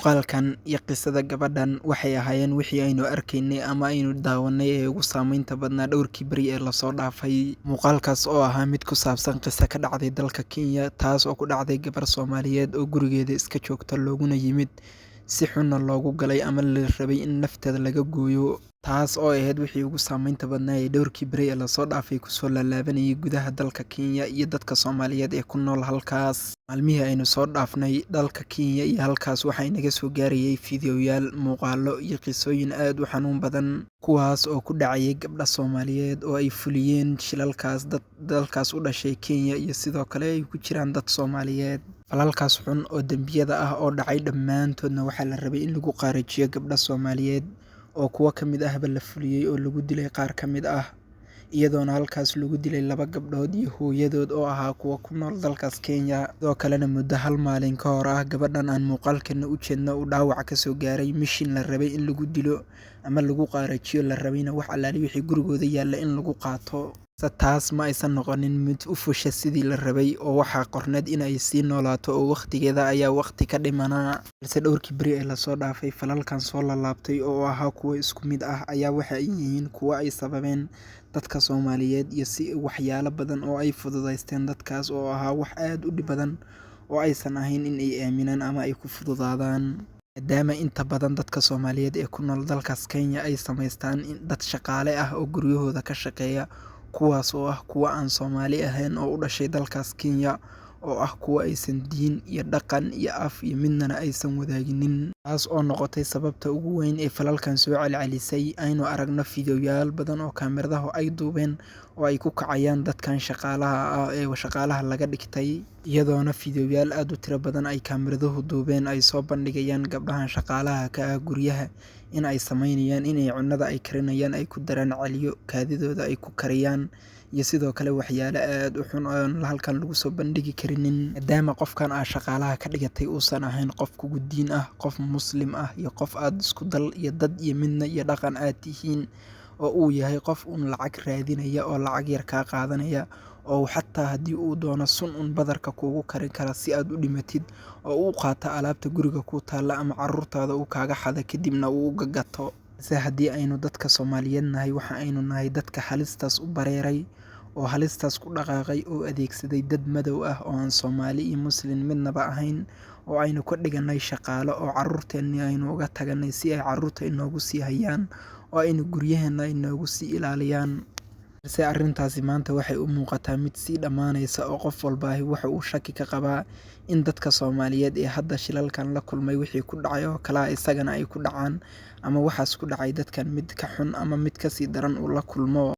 Muuqaalkan iyo qisada gabadhan waxay ahaayeen wixii aynu arkaynay ama aynu daawanay ee ugu saameynta badnaa dhowrkii beri ee lasoo dhaafay. Muuqaalkaas oo ahaa mid ku saabsan qiso ka dhacday dalka Kenya, taas oo ku dhacday gabar Soomaaliyeed oo gurigeeda iska joogta looguna yimid si xunna loogu galay ama la rabay in nafteeda laga gooyo. Taas oo ahayd wixii ugu saameynta badnaa ee dhowrkii beri ee lasoo dhaafay kusoo laalaabanayay gudaha dalka Kenya iyo dadka Soomaaliyeed ee ku nool halkaas. Maalmihii aynu soo dhaafnay dalka Kenya iyo halkaas waxaa inaga soo gaarayay fiidiyoyaal, muuqaallo iyo qisooyin aad u xanuun badan, kuwaas oo ku dhacayay gabdha Soomaaliyeed oo ay fuliyeen shilalkaas dad dalkaas u dhashay Kenya iyo sidoo kale ay ku jiraan dad Soomaaliyeed. Falalkaas xun oo dembiyada ah oo dhacay dhammaantoodna waxaa la rabay in lagu qaarajiyo gabdha Soomaaliyeed oo kuwo ka mid ahba la fuliyey oo lagu dilay qaar ka mid ah, iyadoona halkaas lagu dilay 2 gabdhood iyo hooyadood oo ahaa kuwa ku nool dalkaas Kenya. Sidoo kalena muddo 1 maalin ka hor ah gabadhan aan muuqaalkeena u jeedno uu dhaawac ka soo gaaray mishiin la rabay in lagu dilo ama lagu qaarajiyo, la rabayna wax allaale wixii gurigooda yaalla in lagu qaato. Taas ma aysan noqonin mid u fusha sidii la rabay oo waxaa qorneed in ay sii noolaato oo waqtigeeda ayaa waqti ka dhimanaa. Balse dhowrkii beri ee lasoo dhaafay falalkan soo laalaabtay oo ahaa kuwo isku mid ah ayaa waxa ay yihiin kuwo ay sababeen dadka Soomaaliyeed iyo waxyaalo badan oo ay fududaysteen dadkaas oo ahaa wax aad u dhib badan oo aysan ahayn in ay aaminaan ama ay ku fududaadaan. Maadaama inta badan dadka Soomaaliyeed ee ku nool dalkaas Kenya ay samaystaan dad shaqaale ah oo guryahooda ka shaqeeya, kuwaas oo ah kuwa aan Soomaali ahayn oo u dhashay dalkaas Kenya, oo ah kuwa aysan diin iyo dhaqan iyo af iyo midnana aysan wadaaginin. Taas oo noqotay sababta ugu weyn ee falalkan soo celcelisay. Aynu aragno fiidiyoyaal badan oo kaamiradahu ay duubeen oo ay ku kacayaan dadkan shaqaalaha ah ee shaqaalaha laga dhigtay, iyadoona fiidiyoyaal aad u tiro badan ay kaamiraduhu duubeen ay soo bandhigayaan gabdhahan shaqaalaha ka ah guryaha in ay sameynayaan inay cunnada ay karinayaan ay ku daraan caliyo, kaadidooda ay ku kariyaan iyo sidoo kale waxyaalo aad u xun oo aan halkan lagu soo bandhigi karinin. Maadaama qofkan aad shaqaalaha ka dhigatay uusan ahayn qof kugu diin ah, qof Muslim ah iyo qof aad isku dal iyo dad iyo midna iyo dhaqan aad tihiin, oo uu yahay qof lacag raadinaya oo lacag yar kaa qaadanaya, oo xataa haddii uu doono sun badarka kuugu karin kara si aad u dhimatid, oo uu qaata alaabta guriga ku taalla ama carruurtaada uu kaaga xada kadibna uu uga gato. Balse haddii aynu dadka Soomaaliyeed nahay, waxa aynu nahay dadka halistaas u bareeray oo halistaas ku dhaqaaqay oo adeegsaday dad madow ah oo aan Soomaali iyo Muslim midnaba ahayn, oo aynu ka dhiganay shaqaalo oo carruurteennii aynu uga taganay si ay carruurta inoogu sii hayaan oo aynu guryaheena inoogu sii ilaaliyaan. Balse arrintaasi maanta waxay u muuqataa mid sii dhammaanaysa oo qof walbaahi waxa uu shaki ka qabaa in dadka Soomaaliyeed ee hadda shilalkan la kulmay wixii ku dhacay oo kale isagana ay ku dhacaan, ama waxaas ku dhacay dadkan mid ka xun ama mid ka sii daran uu la kulmo.